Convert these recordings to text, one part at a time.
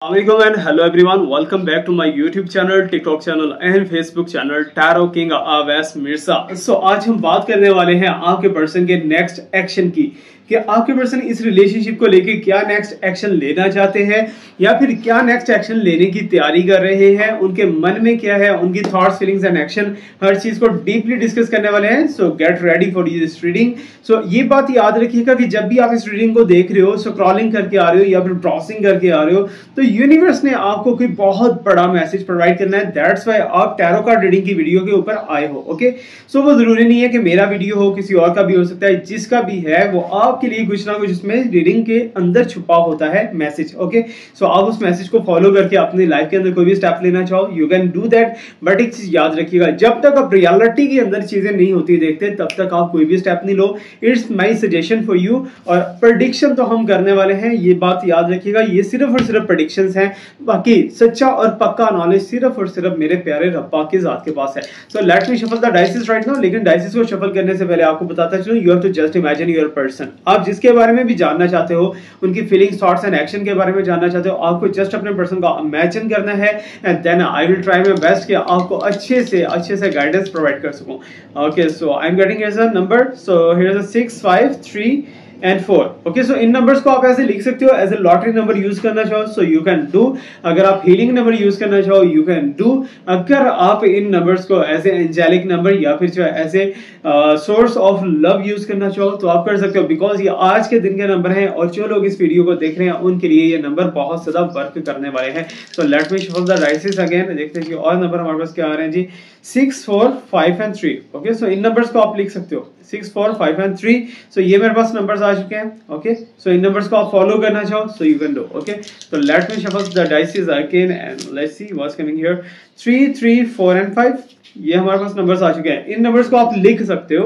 Assalamualaikum and hello everyone. Welcome back to my YouTube channel, TikTok channel and Facebook channel Tarot King Awais Mirza. So आज हम बात करने वाले हैं आपके पर्सन के नेक्स्ट एक्शन की कि आपके पर्सन इस रिलेशनशिप को लेके क्या नेक्स्ट एक्शन लेना चाहते हैं या फिर क्या नेक्स्ट एक्शन लेने की तैयारी कर रहे हैं, उनके मन में क्या है, उनकी थॉट्स, फीलिंग्स एंड एक्शन, हर चीज को डीपली डिस्कस करने वाले हैं. So get ready for this reading. So ये बात याद रखिएगा कि जब भी आप इस रीडिंग को देख रहे हो, स्क्रॉलिंग करके आ रहे हो या फिर ब्राउजिंग करके आ रहे हो, तो यूनिवर्स ने आपको कोई बहुत बड़ा मैसेज प्रोवाइड करना है. दैट्स व्हाई आप टैरो कार्ड रीडिंग की वीडियो के ऊपर आए हो. ओके, सो वो जरूरी नहीं है कि मेरा वीडियो हो, किसी और का भी हो सकता है. जिसका भी है वो आपके लिए कुछ ना कुछ उसमें रीडिंग के अंदर छुपा होता है मैसेज. ओके, सो आप उस मैसेज को फॉलो करके अपनी लाइफ के अंदर कोई भी स्टेप लेना चाहो, you can do that. But एक चीज याद रखिएगा, जब तक आप रियलिटी के अंदर चीजें नहीं होती देखते तब तक आप कोई भी स्टेप नहीं लो. It's my suggestion for you. और प्रेडिक्शन तो हम करने वाले हैं, ये बात याद रखिएगा. ये सिर्फ और सिर्फ प्रेडिक्शंस हैं, बाकी सच्चा और पक्का नॉलेज सिर्फ और सिर्फ मेरे प्यारे रब्बा की जात के पास है. So let me shuffle the dices right now. लेकिन डाइसेस को शफल करने से पहले आपको बताता चलूं, you have to just imagine your person. आप जिसके बारे में भी जानना चाहते हो, उनकी फीलिंग्स, थॉट्स एंड एक्शन के बारे में जानना चाहते हो, आपको जस्ट अपने पर्सन को इमेजिन करना है and then I will try my best कि आपको अच्छे से गाइडेंस प्रोवाइड कर सकूं. Okay, so I am getting here a number. So here is a 6 5 3 and 4. Okay, so इन नंबर्स को आप ऐसे लिख सकते हो. As a lottery number use करना चाहो सो यू कैन डू. अगर आप हीलिंग नंबर यूज करना चाहो यू कैन डू. अगर आप इन नंबर्स को एज ए एंजेलिक नंबर या फिर जो as a source of love use करना चाहो तो आप कर सकते हो, बिकॉज ये आज के दिन के नंबर हैं और जो लोग इस वीडियो को देख रहे हैं उनके लिए ये नंबर बहुत ज्यादा वर्क करने वाले हैं. सो let me shuffle the dices again. देखते हैं कि और नंबर हमारे पास क्या आ रहे हैं जी. 6 4 5 and 3. ओके, सो इन नंबर्स को आप लिख सकते हो 6 4 5 and 3. सो ये मेरे पास नंबर्स आ चुके हैं. ओके, सो इन नंबर्स को आप फॉलो करना चाहो so you can do. Okay, तो let me shuffle the dices again and let's see what's coming here. 3 3 4 and 5. ये हमारे पास नंबर्स आ चुके हैं. इन नंबर्स को आप लिख सकते हो.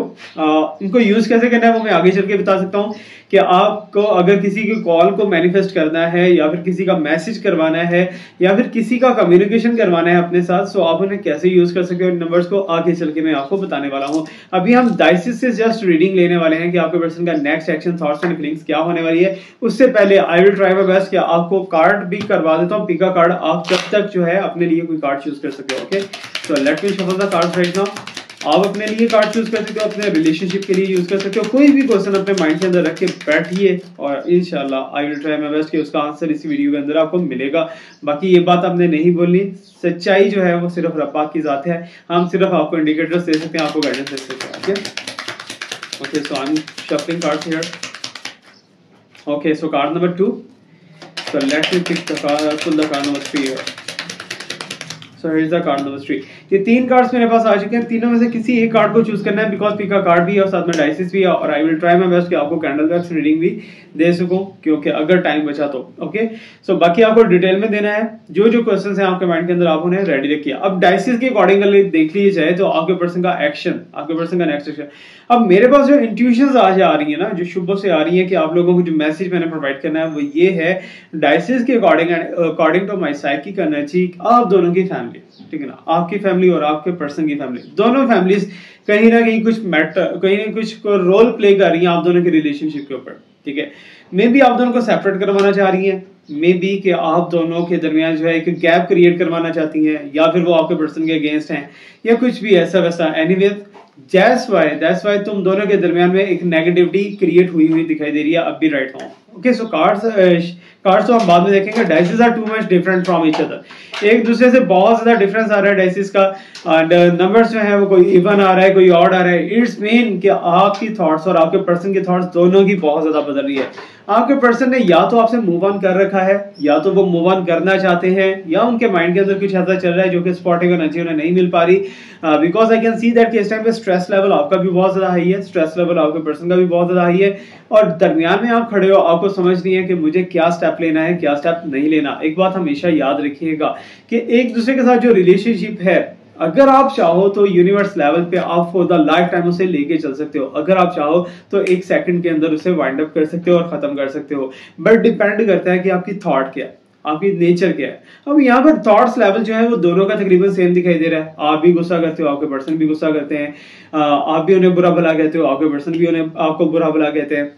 इनको यूज कैसे करना है वो मैं आगे चल के बता सकता हूँ कि आपको अगर किसी की कॉल को मैनिफेस्ट करना है या फिर किसी का मैसेज करवाना है या फिर किसी का कम्युनिकेशन करवाना है अपने साथ, सो आप उन्हें कैसे यूज कर सकते हो इन नंबर्स को आगे चल के मैं आपको बताने वाला हूँ. अभी हम डाइसेस से जस्ट रीडिंग लेने वाले हैं कि आपके पर्सन का next action, thoughts and feelings क्या होने वाली है. उससे पहले आई विल ट्राई माय बेस्ट कि आपको कार्ड भी करवा देता हूँ, पिका कार्ड. आप जब तक जो है अपने लिए कोई कार्ड चूज कर सकते हो. Okay, so let me shuffle the cards right now. आप अपने लिए कार्ड चूज कर सकते हो, अपने रिलेशनशिप के लिए यूज कर सकते हो. कोई भी क्वेश्चन अपने माइंड के अंदर रख के बैठिए और इंशाल्लाह आई विल ट्राई माय बेस्ट कि उसका आंसर इस वीडियो के अंदर आपको मिलेगा. बाकी ये बात आपने नहीं बोलनी, सच्चाई जो है वो सिर्फ रब्बा की जात है. हम सिर्फ आपको इंडिकेटर्स दे सकते हैं, आपको गाइडेंस दे सकते हैं. Okay, okay, so I am shuffling cards here. Okay, so card number 2. So let me pick the card, pull the card number 3 here. So here is the card number 3. ये 3 cards मेरे पास आ चुके हैं. तीनों में से किसी एक कार्ड को चूज करना है, बिकॉज पिका कार्ड भी है और साथ में डाइसेस भी है. और आई विल ट्राई माय बेस्ट कि आपको कैंडल वैक्स रीडिंग भी दे सकूं क्योंकि अगर टाइम बचा तो. ओके, सो बाकी आपको डिटेल में देना है. जो जो क्वेश्चंस हैं आपके माइंड के अंदर आप उन्हें रेडी रखिए. अब डाइसेस के अकॉर्डिंग देख लीजिए जाए तो आपके पर्सन का एक्शन, आपके पर्सन का नेक्स्ट एक्शन. अब मेरे पास जो इंट्यूशंस आज आ रही है ना, जो शुभ से आ रही है कि आप लोगों को जो मैसेज मैंने प्रोवाइड करना है वो ये है. डाइसेस के according to my psychic energy, आप दोनों की फैमिली, ठीक है ना, आपकी फैमिली और आपके पर्सन की फैमिली, दोनों फैमिलीज कहीं ना कहीं कुछ मैटर, कहीं ना कुछ रोल प्ले कर रही हैं आप दोनों के रिलेशनशिप के ऊपर. ठीक है, मे बी आप दोनों को सेपरेट करवाना चाह रही हैं, मे बी कि आप दोनों के दरमियान जो है एक गैप क्रिएट करवाना चाहती हैं, या फिर वो आपके पर्सन के अगेंस्ट हैं या कुछ भी ऐसा वैसा. एनीवेज दैट्स व्हाई तुम दोनों के दरमियान में एक नेगेटिविटी क्रिएट हुई दिखाई दे रही है अभी right now. Okay, so cards तो हम बाद में देखेंगे. Dices are too much different from each other. एक दूसरे से बहुत ज्यादा डिफरेंस आ रहा है डाइसेस का. एंड नंबर्स जो है वो कोई इवन आ रहा है, कोई ऑड आ रहा है. इट्स मीन कि आपकी थॉट्स और आपके पर्सन की थॉट्स दोनों की बहुत ज्यादा बदल रही है. आपके पर्सन ने या तो आपसे मूव ऑन कर रखा है, या तो वो मूव ऑन करना चाहते हैं, या उनके माइंड के अंदर कुछ ऐसा चल रहा है जो कि स्पॉटिंग एनर्जी उन्हें नहीं मिल पा रही. Because I can see that कि इस टाइम पे स्ट्रेस लेवल आपका भी बहुत ज्यादा हाई है, स्ट्रेस लेवल आपके पर्सन का भी बहुत ज्यादा हाई है. और दरमियान में आप खड़े हो, आपको समझ नहीं है कि मुझे क्या स्टेप लेना है, क्या स्टेप नहीं लेना. एक बात हमेशा याद रखिएगा कि एक दूसरे के साथ जो रिलेशनशिप है, अगर आप चाहो तो यूनिवर्स लेवल पे आप फॉर द लाइफ टाइम उसे लेके चल सकते हो. अगर आप चाहो तो 1 सेकंड के अंदर उसे वाइंड अप कर सकते हो और खत्म कर सकते हो. बट डिपेंड करता है कि आपकी थॉट क्या है, आपकी नेचर क्या है. अब यहाँ पर थॉट्स लेवल जो है वो दोनों का तकरीबन सेम दिखाई दे रहा है. आप भी गुस्सा करते हो, आपके पर्सन भी गुस्सा करते हैं. आप भी उन्हें बुरा भला कहते हो, आपके पर्सन भी उन्हें आपको बुरा भला कहते हैं.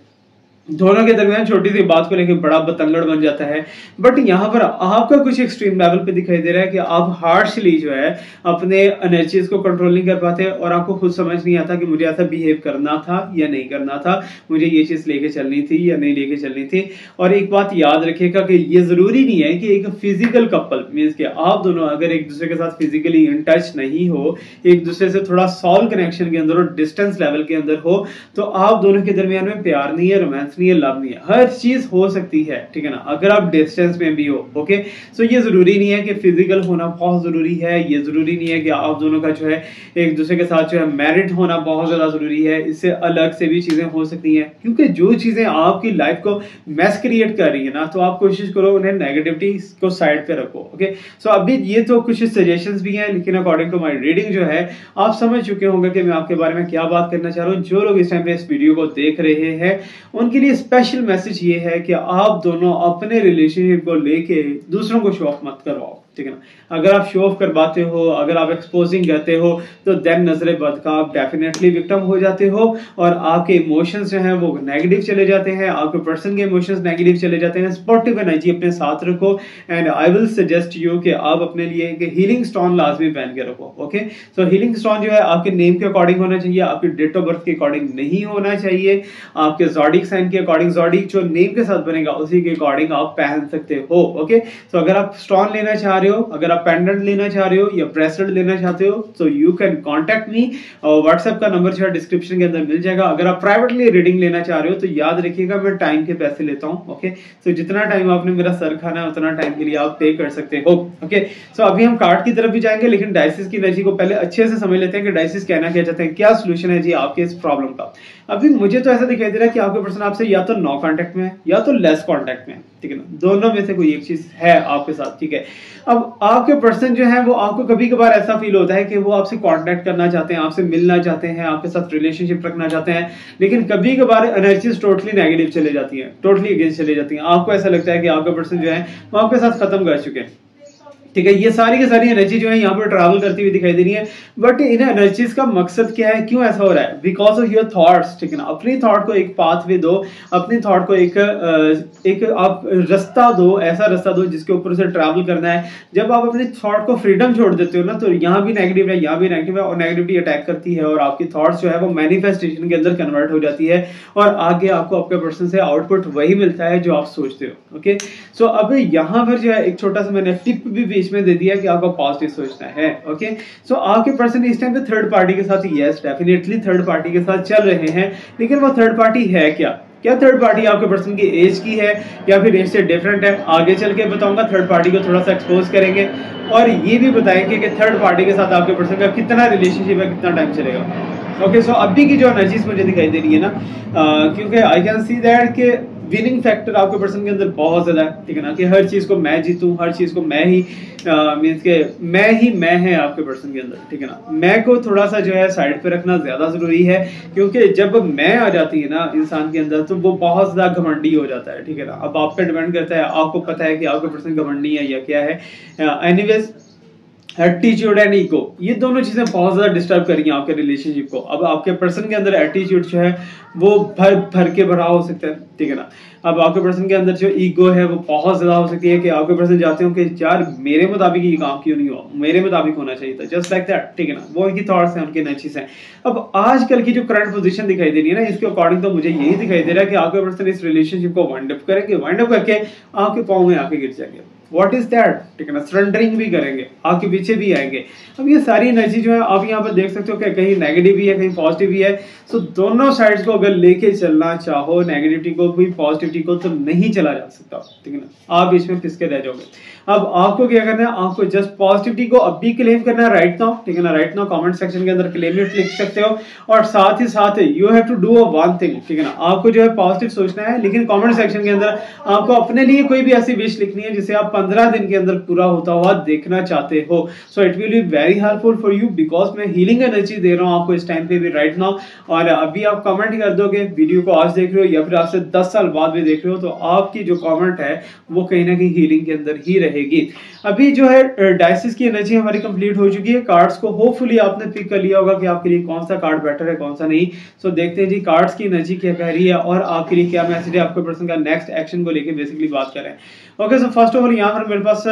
दोनों के दरमियान छोटी सी बात को लेकर बड़ा बतंगड़ बन जाता है। बट यहाँ पर आपका कुछ एक्सट्रीम लेवल पे दिखाई दे रहा है कि आप हार्शली जो है अपने एनर्जीज को कंट्रोल नहीं कर पाते और आपको खुद समझ नहीं आता कि मुझे ऐसा बिहेव करना था या नहीं करना था, मुझे ये चीज लेके चलनी थी या नहीं लेके चलनी थी। और एक बात याद रखिएगा कि ये जरूरी नहीं है कि एक फिजिकल कपल मीन्स के आप दोनों अगर एक दूसरे के साथ फिजिकली इन टच नहीं हो, एक दूसरे से थोड़ा सॉल्व कनेक्शन के अंदर और डिस्टेंस लेवल के अंदर हो, तो आप दोनों के दरमियान में प्यार नहीं है, रोमांस नहीं है, लव नहीं है। हर चीज हो सकती है, ठीक है ना, अगर आप डिस्टेंस में भी हो। ओके, सो ये जरूरी नहीं है कि फिजिकल होना बहुत जरूरी है, ये जरूरी नहीं है कि आप दोनों का जो है एक दूसरे के साथ जो है मैरिड होना बहुत ज्यादा जरूरी है। इससे अलग से भी चीजें हो सकती हैं, क्योंकि जो चीजें आपकी लाइफ को मैस क्रिएट कर रही है ना, तो आप कोशिश करो उन्हें नेगेटिविटी को साइड पे रखो। ओके, सो अभी ये तो कुछ सजेशंस भी हैं, लेकिन अकॉर्डिंग टू माय रीडिंग जो है आप समझ चुके होंगे कि मैं आपके बारे में क्या बात करना चाह रहा हूँ। जो लोग इस टाइम पे इस वीडियो को देख रहे हैं उनके लिए स्पेशल मैसेज ये है कि आप दोनों अपने रिलेशनशिप को लेके दूसरों को शो ऑफ मत करवाओ, ठीक है ना। अगर आप शो ऑफ करवाते हो, अगर आप एक्सपोजिंग करते हो, तो देन नजरे बद का आप डेफिनेटली विक्टिम हो जाते हो और आपके इमोशंस जो हैं वो नेगेटिव चले जाते हैं, आपके पर्सन के इमोशंस नेगेटिव चले जाते हैं। पॉजिटिव एनर्जी अपने साथ रखो and I will suggest you कि आप अपने लिए एक हीलिंग स्टोन लाजमी पहन के रखो। ओके, सो हीलिंग स्टोन जो है आपके नेम के अकॉर्डिंग होना चाहिए, आपकी डेट ऑफ बर्थ के अकॉर्डिंग नहीं होना चाहिए, आपके ज़ोडिक साइन के अकॉर्डिंग, ज़ोडिक जो नेम के साथ बनेगा उसी के अकॉर्डिंग आप पहन सकते हो। ओके, सो अगर आप स्टोन लेना चाह रहे हो, अगर आप पेंडेंट लेना चाह रहे हो या ब्रेसलेट लेना चाहते हो, तो you can contact me. WhatsApp का नंबर जो है डिस्क्रिप्शन के अंदर मिल जाएगा। अगर आप प्राइवेटली रीडिंग लेना चाह रहे हो तो याद रखिएगा मैं टाइम के पैसे लेता हूँ। ओके, सो जितना टाइम आपने मेरा सर खाना है उतना टाइम के लिए आप पे कर सकते हो। ओके, सो अभी हम कार्ड की तरफ भी जाएंगे, लेकिन डायसिस की एनर्जी को पहले अच्छे से समझ लेते हैं कि डायसिस कहना क्या चाहते हैं, क्या सोल्यूशन है जी आपके इस प्रॉब्लम का। अभी मुझे तो ऐसा दिखाई दे रहा है कि आपके पर्सन आपसे या तो नो कांटेक्ट में है या तो लेस कांटेक्ट में है, ठीक है ना, दोनों में से कोई एक चीज है आपके साथ, ठीक है। अब आपके पर्सन जो है वो आपको कभी कभार ऐसा फील होता है कि वो आपसे कांटेक्ट करना चाहते हैं, आपसे मिलना चाहते हैं, आपके साथ रिलेशनशिप रखना चाहते हैं, लेकिन कभी कभार एनर्जीज टोटली नेगेटिव चले जाती है, टोटली अगेंस्ट चले जाती है। आपको ऐसा लगता है कि आपका पर्सन जो है वो आपके साथ खत्म कर चुके हैं, ठीक है। ये सारी की सारी एनर्जी जो है यहाँ पर ट्रैवल करती हुई दिखाई दे रही है, बट इन एनर्जीज का मकसद क्या है, क्यों ऐसा हो रहा है? बिकॉज ऑफ योर थॉट्स, ठीक है ना। अपनी थॉट को एक पाथवे दो, अपनी थॉट को एक आप रास्ता दो, ऐसा रास्ता दो जिसके ऊपर से ट्रैवल करना है। जब आप अपनी थॉट को फ्रीडम छोड़ देते हो ना, तो यहाँ भी नेगेटिव है, यहाँ भी नेगेटिव है, और नेगेटिविटी अटैक करती है और आपकी थॉट्स जो है वो मैनिफेस्टेशन के अंदर कन्वर्ट हो जाती है और आगे आपको आपके पर्सन से आउटपुट वही मिलता है जो आप सोचते हो। ओके, सो अब यहाँ पर जो है एक छोटा सा मैंने टिप भी इसमें दे दिया कि आपको पॉजिटिव सोचना है। ओके, सो आपके पर्सन इस टाइम पे थर्ड पार्टी के साथ, यस डेफिनेटली थर्ड पार्टी के साथ चल रहे हैं, लेकिन वो थर्ड पार्टी है क्या थर्ड पार्टी आपके पर्सन की एज की है या फिर एज से डिफरेंट है? आगे चल के बताऊंगा। थर्ड पार्टी को थोड़ा सा एक्सपोज करेंगे और ये भी बताएंगे कि थर्ड पार्टी के साथ आपके पर्सन का कितना रिलेशनशिप है, कितना टाइम चलेगा। ओके, सो अभी की जो एनर्जीज मुझे दिखाई दे रही है ना, क्योंकि आई कैन सी दैट के विनिंग फैक्टर आपके पर्सन के अंदर बहुत ज्यादा है, ठीक है ना, कि हर चीज को मैं जीतूं, हर चीज को मैं ही मींस के मैं है आपके पर्सन के अंदर, ठीक है ना। मैं को थोड़ा सा जो है साइड पे रखना ज्यादा जरूरी है, क्योंकि जब मैं आ जाती है ना इंसान के अंदर तो वो बहुत ज्यादा घमंडी हो जाता है, ठीक है ना। अब आप पे डिपेंड करता है, आपको पता है कि आपके पर्सन घमंडी है या क्या है। एनीवेज, एटीट्यूड एंड ईगो, ये दोनों चीजें बहुत ज्यादा डिस्टर्ब कर रही हैं आपके रिलेशनशिप को। अब आपके पर्सन के अंदर एटीट्यूड जो है वो भर के भरा हो सकता है, ठीक है ना। अब आपके पर्सन के अंदर जो ईगो है वो बहुत ज्यादा हो सकती है कि आपके पर्सन चाहते हो कि यार मेरे मुताबिक ये काम क्यों नहीं हुआ, मेरे मुताबिक होना चाहिए था, जस्ट लाइक दैट, ठीक है ना। वो उनकी थॉट्स हैं, उनकी एनर्जीज हैं। अब आजकल की जो करंट पोजीशन दिखाई दे रही है ना, इसके अकॉर्डिंग तो मुझे यही दिखाई दे रहा है कि आपके पर्सन इस रिलेशनशिप को वाइंड अप करेंगे, वाइंड अप करके आपके पाँव में आके गिर जाएंगे। व्हाट इज दैट, ठीक है ना, सरेंडरिंग भी करेंगे, आपके पीछे भी आएंगे। अब ये सारी एनर्जी जो है आप यहाँ पर देख सकते हो कि कहीं नेगेटिव भी है, कहीं पॉजिटिव भी है। सो दोनों साइड्स को अगर लेके चलना चाहो, नेगेटिविटी को भी पॉजिटिविटी को, तो नहीं चला जा सकता, ठीक है ना, आप इसमें फिसके रह जाओगे। अब आपको क्या करना है, आपको जस्ट पॉजिटिविटी को अब भी क्लेम करना है राइट नाउ, ठीक है ना। राइट नाउ कमेंट सेक्शन के अंदर क्लेम इट लिख सकते हो, और साथ ही साथ you have to do one thing, ठीक है ना। आपको जो है पॉजिटिव सोचना है, लेकिन कमेंट सेक्शन के अंदर आपको अपने लिए कोई भी ऐसी विश लिखनी है जिसे आप 15 दिन के अंदर पूरा होता हुआ देखना चाहते हो, so it will be very helpful for you, because मैं हीलिंग एनर्जी दे रहा हूँ आपको इस टाइम पे भी राइट नाउ। और अभी आप कमेंट कर दोगे, वीडियो को आज देख रहे हो या फिर आपसे 10 साल बाद भी देख रहे हो, तो आपकी जो कमेंट है वो कहीं ना कहीं हीलिंग के अंदर ही रहेगी। अभी जो है डायसिस की एनर्जी हमारी कंप्लीट हो चुकी है। कार्ड्स को होपफुली आपने पिक कर लिया होगा कि आपके लिए कौन सा कार्ड बेटर है कौन सा नहीं। सो देखते हैं जी कार्ड्स की एनर्जी क्या कह रही है और आपके लिए क्या मैसेज है, आपके पर्सन का नेक्स्ट एक्शन को लेके बेसिकली बात करें। Okay, so first of all यहाँ पर मेरे पास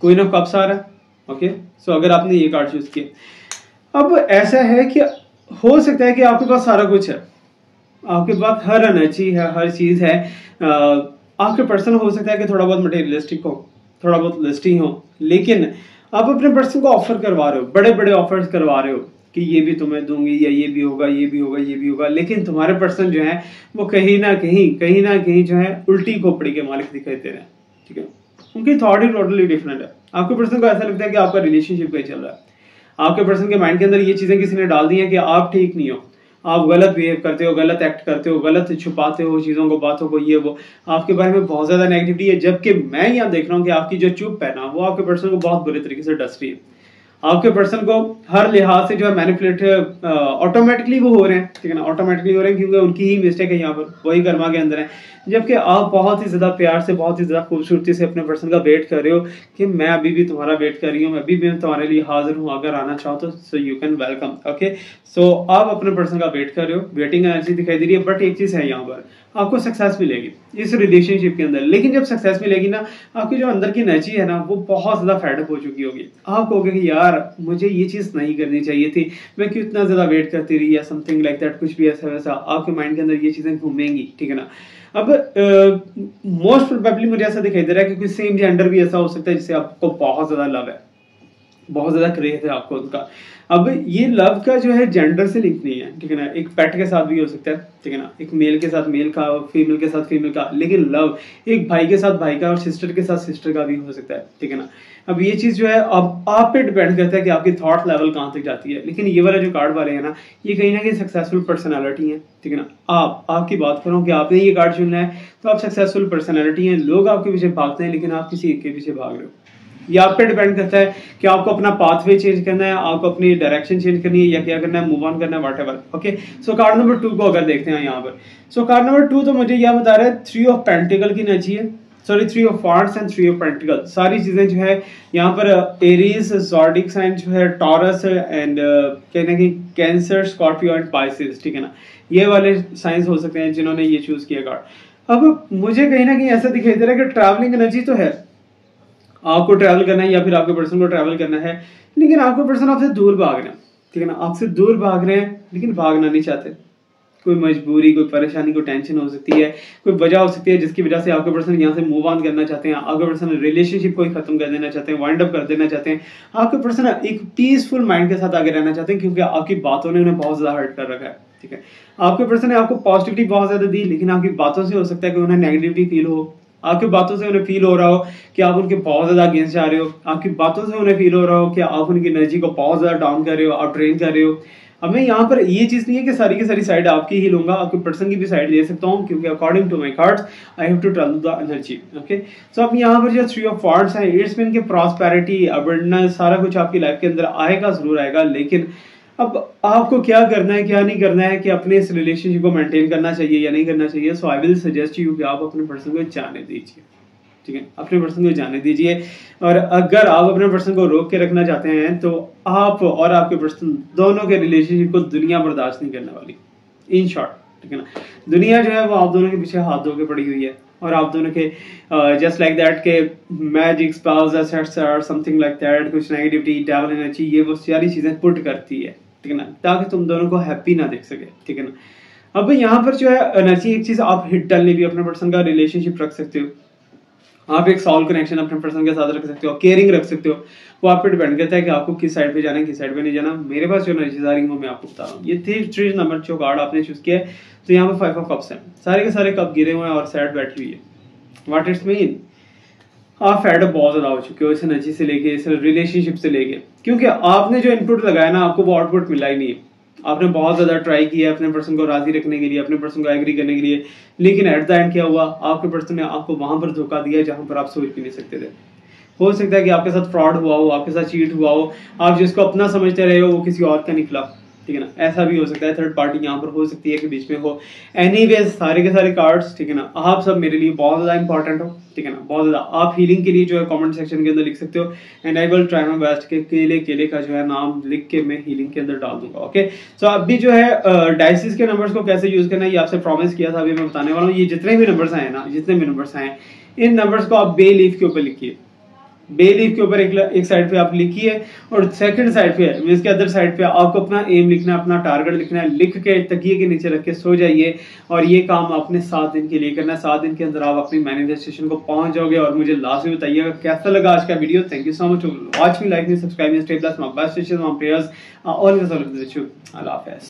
क्वीन ऑफ कप्स आ रहा है। ओके, सो अगर आपने ये कार्ड चूज किया, अब ऐसा है कि हो सकता है कि आपके पास सारा कुछ है, आपके पास हर एनर्जी है, हर चीज है। आपके पर्सन हो सकता है कि थोड़ा बहुत मटेरियलिस्टिक हो, थोड़ा बहुत लिस्टी हो, लेकिन आप अपने पर्सन को ऑफर करवा रहे हो, बड़े बड़े ऑफर्स करवा रहे हो कि ये भी तुम्हें दूंगी या ये भी होगा, ये भी होगा, ये भी होगा, लेकिन तुम्हारे पर्सन जो है वो कहीं ना कहीं जो है उल्टी खोपड़ी के मालिक दिखाई दे रहे हैं। ठीक है, उनकी थॉट ही टोटली डिफरेंट है। आपके पर्सन को ऐसा लगता है कि आपका रिलेशनशिप कहीं चल रहा है, आपके पर्सन के माइंड के अंदर ये चीजें किसी ने डाल दी है कि आप ठीक नहीं हो, आप गलत बिहेव करते हो, गलत एक्ट करते हो, गलत छुपाते हो चीजों को, बातों को, ये वो आपके बारे में बहुत ज्यादा नेगेटिविटी है। जबकि मैं यहाँ देख रहा हूँ कि आपकी जो चुप है ना वो आपके पर्सन को बहुत बुरे तरीके से डस रही है। आपके पर्सन को हर लिहाज से जो है मैनिपुलेट ऑटोमेटिकली वो हो रहे हैं। ठीक है ना, ऑटोमेटिकली हो रहे हैं क्योंकि उनकी ही मिस्टेक है, यहाँ पर वही कर्मा के अंदर है। जबकि आप बहुत ही ज्यादा प्यार से, बहुत ही ज्यादा खूबसूरती से अपने पर्सन का वेट कर रहे हो कि मैं अभी भी तुम्हारा वेट कर रही हूँ, मैं अभी भी तुम्हारे लिए हाजिर हूँ, अगर आना चाहो तो so you can welcome. Okay, so आप अपने पर्सन का वेट कर रहे हो, वेटिंग एनर्जी दिखाई दे रही है। बट एक चीज है, यहाँ पर आपको सक्सेस मिलेगी इस रिलेशनशिप के अंदर, लेकिन जब सक्सेस मिलेगी ना, आपकी जो अंदर की एनर्जी है ना वो बहुत ज्यादा फेडअप हो चुकी होगी। आप कहोगे कि यार मुझे ये चीज नहीं करनी चाहिए थी, मैं क्यों इतना ज्यादा वेट करती रही, या समथिंग लाइक दैट, कुछ भी ऐसा वैसा आपके माइंड के अंदर ये चीजें घूमेंगी। ठीक है ना, अब मोस्ट प्रोबेबली मुझे ऐसा दिखाई दे रहा है कि कोई सेम जेंडर भी ऐसा हो सकता है जिससे आपको बहुत ज्यादा लव है, बहुत ज्यादा क्रेज है आपको उनका। अब ये लव का जो है जेंडर से लिंक नहीं है। ठीक है ना, एक पेट के साथ भी हो सकता है। ठीक है ना, एक मेल के साथ मेल का, फीमेल के साथ फीमेल का, लेकिन लव एक भाई के साथ भाई का और सिस्टर के साथ सिस्टर का भी हो सकता है। ठीक है ना, अब ये चीज जो है अब आप पे डिपेंड करता है कि आपकी थॉट लेवल कहाँ तक जाती है। लेकिन ये वाला जो कार्ड वाले हैं ना, ये कहीं ना कहीं सक्सेसफुल पर्सनैलिटी है। ठीक है ना, आपकी बात करूँ कि आपने ये कार्ड चुनना है तो आप सक्सेसफुल पर्सनैलिटी हैं। लोग आपके पीछे भागते हैं लेकिन आप किसी एक के पीछे भाग रहे हो। ये आप पे डिपेंड करता है कि आपको अपना पाथवे चेंज करना है, आपको अपनी डायरेक्शन चेंज करनी है, या क्या करना है, मूव ऑन करना है, whatever. Okay, so card number 2 को अगर देखते हैं यहाँ पर, सो कार्ड नंबर 2 तो मुझे यह बता रहा है 3 ऑफ पेंटिकल की एनर्जी है, sorry 3 of wands and 3 of pentacle. सारी चीजें जो है यहाँ पर एरीज, ज़ोडिएक साइन जो है, टॉरस एंड कहीं ना कहीं कैंसर, स्कॉर्पियो एंड पाइसेस। ठीक है ना, ये वाले साइंस हो सकते हैं जिन्होंने ये चूज किया कार्ड। अब मुझे कहीं ना कहीं ऐसा दिखाई दे रहा है कि ट्रैवलिंग एनर्जी तो है, आपको ट्रैवल करना है या फिर आपके पर्सन को ट्रैवल करना है, लेकिन आपके पर्सन आपसे दूर भाग रहे हैं। ठीक है ना, आपसे दूर भाग रहे हैं लेकिन भागना नहीं चाहते। कोई मजबूरी, कोई परेशानी, कोई टेंशन हो सकती है, कोई वजह हो सकती है जिसकी वजह से आपके पर्सन यहाँ से मूव ऑन करना चाहते हैं, आपके पर्सन रिलेशनशिप को खत्म कर देना चाहते हैं, वाइंड अप कर देना चाहते हैं। आपके पर्सन एक पीसफुल माइंड के साथ आगे रहना चाहते हैं क्योंकि आपकी बातों ने उन्हें बहुत ज्यादा हर्ट कर रखा है। ठीक है, आपके पर्सन ने आपको पॉजिटिविटी बहुत ज्यादा दी, लेकिन आपकी बातों से हो सकता है कि उन्हें नेगेटिविटी फील हो, आपकी बातों से उन्हें फील हो रहा हो कि आप उनके बहुत ज्यादा अगेंस्ट जा रहे हो, आपकी बातों से उन्हें फील हो रहा हो कि आप उनकी एनर्जी को बहुत ज्यादा डाउन कर रहे हो, आप ड्रेन कर रहे हो। अब मैं यहाँ पर ये चीज नहीं है कि सारी की सारी साइड आपकी ही लूंगा, आपके पर्सन की भी साइड ले सकता हूँ क्योंकि according to my cards I have to tell the energy. Okay, so अब यहाँ पर जो 3 ऑफ वांड्स है, इट्स मीन कि प्रॉस्पेरिटी, अबंडेंस, सारा कुछ आपकी लाइफ के अंदर आएगा, जरूर आएगा। लेकिन अब आपको क्या करना है, क्या नहीं करना है, कि अपने इस रिलेशनशिप को मेंटेन करना चाहिए या नहीं करना चाहिए। सो आई विल सजेस्ट यू कि आप अपने पर्सन को जाने दीजिए। ठीक है, अपने पर्सन को जाने दीजिए। और अगर आप अपने पर्सन को रोक के रखना चाहते हैं तो आप और आपके पर्सन दोनों के रिलेशनशिप को दुनिया बर्दाश्त नहीं करने वाली, इन शॉर्ट। ठीक है ना, दुनिया जो है वो आप दोनों के पीछे हाथ धो के पड़ी हुई है और आप दोनों के जस्ट लाइक दैट के मैजिक स्पेल्स और समथिंग लाइक दैट, कुछ नेगेटिविटी, डेविल एनर्जी, ये वो सारी चीजें पुट करती है। ठीक है ना, ताकि तुम दोनों को हैप्पी ना देख सके। ठीक है ना, अब यहाँ पर जो है एनर्जी, एक चीज आप हिडनली भी अपने पर्सन का रिलेशनशिप रख सकते हो, आप एक सॉल कनेक्शन अपने पर्सन के साथ रख सकते हो, केयरिंग रख सकते हो। वो आप पे डिपेंड करता है कि आपको किस साइड पे जाना है, किस साइड पे नहीं जाना। मेरे पास जो एनर्जी आ रही है वो मैं आपको बता रहा हूँ। ये थी 3 नंबर जो कार्ड आपने चूज किया है, तो यहाँ पे 5 ऑफ कप्स हैं, सारे के सारे कप गिरे हुए हैं और सैड बैठी हुई है। व्हाट इट्स मीन, आप फेड अप बहुत ज्यादा हो चुके हो इस एनर्जी से लेके, इस रिलेशनशिप से लेके, क्योंकि आपने जो इनपुट लगाया ना, आपको वो आउटपुट मिला ही नहीं है। आपने बहुत ज्यादा ट्राई किया अपने पर्सन को राजी रखने के लिए, अपने पर्सन को एग्री करने के लिए, लेकिन एट द एंड क्या हुआ, आपके पर्सन ने आपको वहां पर धोखा दिया जहां पर आप सोच भी नहीं सकते थे। हो सकता है कि आपके साथ फ्रॉड हुआ हो, आपके साथ चीट हुआ हो, आप जिसको अपना समझते रहे हो वो किसी और का निकला, ठीक है ना, ऐसा भी हो सकता है। थर्ड पार्टी यहाँ पर हो सकती है कि बीच में हो। एनीवेज सारे के सारे कार्ड्स, ठीक है ना, आप सब मेरे लिए बहुत ज्यादा इंपॉर्टेंट हो, ठीक है ना, बहुत ज्यादा। आप हीलिंग के लिए जो है कमेंट सेक्शन के अंदर लिख सकते हो, and I will try my best के केले का जो है नाम लिख के मैं हीलिंग के अंदर डाल दूंगा। ओके, सो अभी जो है डाइसिस के नंबर्स को कैसे यूज करना है ये आपसे प्रॉमिस किया था, अभी मैं बताने वाला हूँ। ये जितने भी नंबर्स आए ना, जितने भी नंबर्स आए, इन नंबर्स को आप बे लीफ के ऊपर लिखिए। बे लीफ के ऊपर एक साइड पे आप लिखिए, और सेकंड साइड पे इसके अदर साइड पे आपको अपना एम लिखना है, अपना टारगेट लिखना है, लिख के तकिए के नीचे रख के सो जाइए। और ये काम आपने 7 दिन के लिए करना है। 7 दिन के अंदर आप अपनी मैनिफेस्टेशन को पहुंच जाओगे। और मुझे लास्ट में बताइएगा कैसा लगा आज का video. Thank you so much for watching, like me, subscribe me, stay blessed, my best wishes, my prayers, all is all with you. Allah हाफिज़।